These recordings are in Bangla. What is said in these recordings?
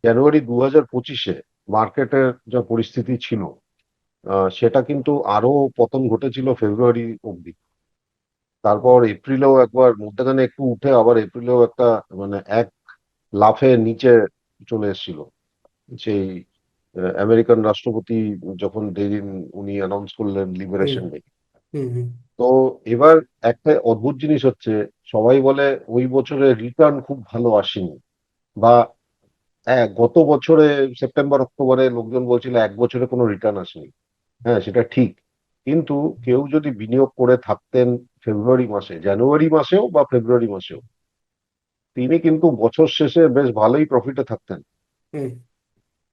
জানুয়ারি 2025-এ মার্কেটের যা পরিস্থিতি ছিল, সেটা কিন্তু আরো পতন ঘটেছিল ফেব্রুয়ারি অবধি। তারপর এপ্রিলেও একবার মধ্যখানে একটু উঠে আবার এপ্রিলেও একটা মানে এক লাফে নিচে চলে এসেছিল। সেই আমেরিকান রাষ্ট্রপতি যখন যেদিন উনি অ্যানাউন্স করলেন হুম লিবারেশন ডে। হুম হুম তো এবার একটা অদ্ভুত জিনিস হচ্ছে, সবাই বলে ওই বছরে রিটার্ন খুব ভালো আসেনি, বা গত বছরে সেপ্টেম্বর অক্টোবরে লোকজন বলছিল এক বছরে কোনো রিটার্ন আসেনি। হ্যাঁ, সেটা ঠিক। কিন্তু কেউ যদি বিনিয়োগ করে থাকতেন ফেব্রুয়ারি মাসে, জানুয়ারি মাসেও বা ফেব্রুয়ারি মাসেও, তিনি কিন্তু বছর শেষে বেশ ভালোই প্রফিটে থাকতেন। হুম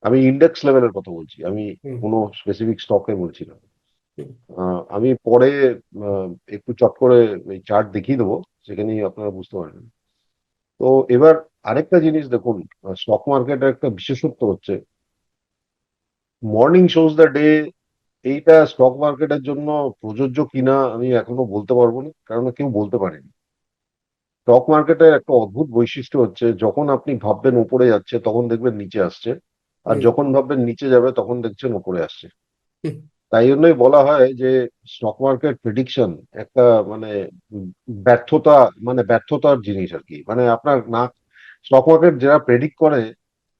আমি ইন্ডেক্স লেভেলের কথা বলছি, আমি হুম কোনো স্পেসিফিক স্টকে বলছি না। হুম আমি পরে আহ, একটু চট করে এই চার্ট দেখিয়ে দেবো, সেখানেই আপনারা বুঝতে পারবেন। তো এবার আরেকটা জিনিস দেখুন, স্টক মার্কেটের একটা বিশেষত্ব হচ্ছে মর্নিং শোজ দ্য ডে। এইটা স্টক মার্কেটের জন্য প্রযোজ্য কিনা আমি এখনো বলতে পারবো না, কারণ কেউ বলতে পারেনি। স্টক মার্কেটের একটা অদ্ভুত বৈশিষ্ট্য হচ্ছে, যখন আপনি ভাববেন উপরে যাচ্ছে তখন দেখবেন নিচে আসছে, আর হুম যখন ভাববেন নিচে যাবে তখন দেখছেন উপরে আসছে। হুম তাই জন্যই বলা হয় যে স্টক মার্কেট প্রেডিকশন একটা মানে ব্যর্থতা, মানে ব্যর্থতার জিনিস আর কি। মানে আপনার না, স্টক মার্কেট যারা প্রেডিক্ট করে,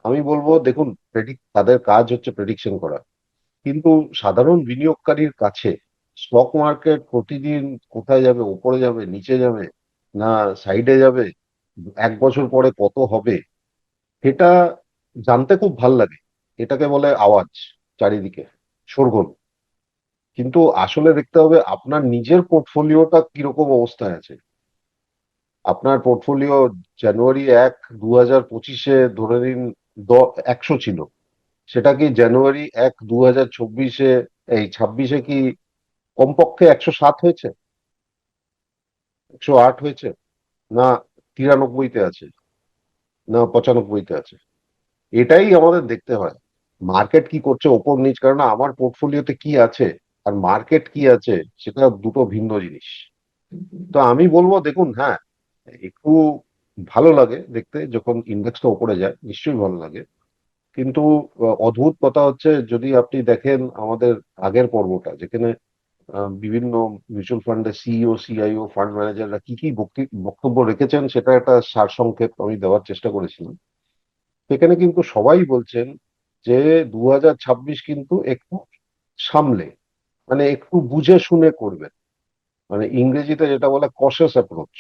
আমি বলবো দেখুন, তাদের কাজ হচ্ছে প্রেডিকশন করা, কিন্তু সাধারণ বিনিয়োগকারীর কাছে স্টক মার্কেট প্রতিদিন কোথায় যাবে, উপরে যাবে, নিচে যাবে, না সাইডে যাবে, এক বছর পরে কত হবে, এটা জানতে খুব ভাল লাগে। এটাকে বলে আওয়াজ, চারিদিকে শোরগোল। কিন্তু আসলে দেখতে হবে আপনার নিজের পোর্টফোলিওটা কিরকম অবস্থায় আছে। আপনার পোর্টফোলিও জানুয়ারি 1, 2025-এ ধরে নিন 100 ছিল, সেটা কি জানুয়ারি 1, 2026-এ, এই 26-এ কি কমপক্ষে 107 হয়েছে, 108 হয়েছে, না 93-তে আছে, না 95-তে আছে? এটাই আমাদের দেখতে হয়। মার্কেট কি করছে ওপর নিচ, কারণ আমার পোর্টফোলিওতে কি আছে আর মার্কেট কি আছে, সেটা দুটো ভিন্ন জিনিস। তো আমি বলবো দেখুন, হ্যাঁ, একটু ভালো লাগে দেখতে যখন ইন্ডেক্সটা উপরে যায়, নিশ্চয়ই ভালো লাগে। কিন্তু অদ্ভুত কথা হচ্ছে, যদি আপনি দেখেন আমাদের আগের পর্বটা, যেখানে বিভিন্ন মিউচুয়াল ফান্ডের সিইও, সিআইও, ফান্ড ম্যানেজাররা কি কি বক্তব্য রেখেছেন, সেটা একটা সারসংক্ষেপ আমি দেওয়ার চেষ্টা করেছিলাম। সেখানে কিন্তু সবাই বলছেন যে 2026 কিন্তু একটু সামলে, মানে একটু বুঝে শুনে করবেন, মানে ইংরেজিতে যেটা বলে কশাস অ্যাপ্রোচ।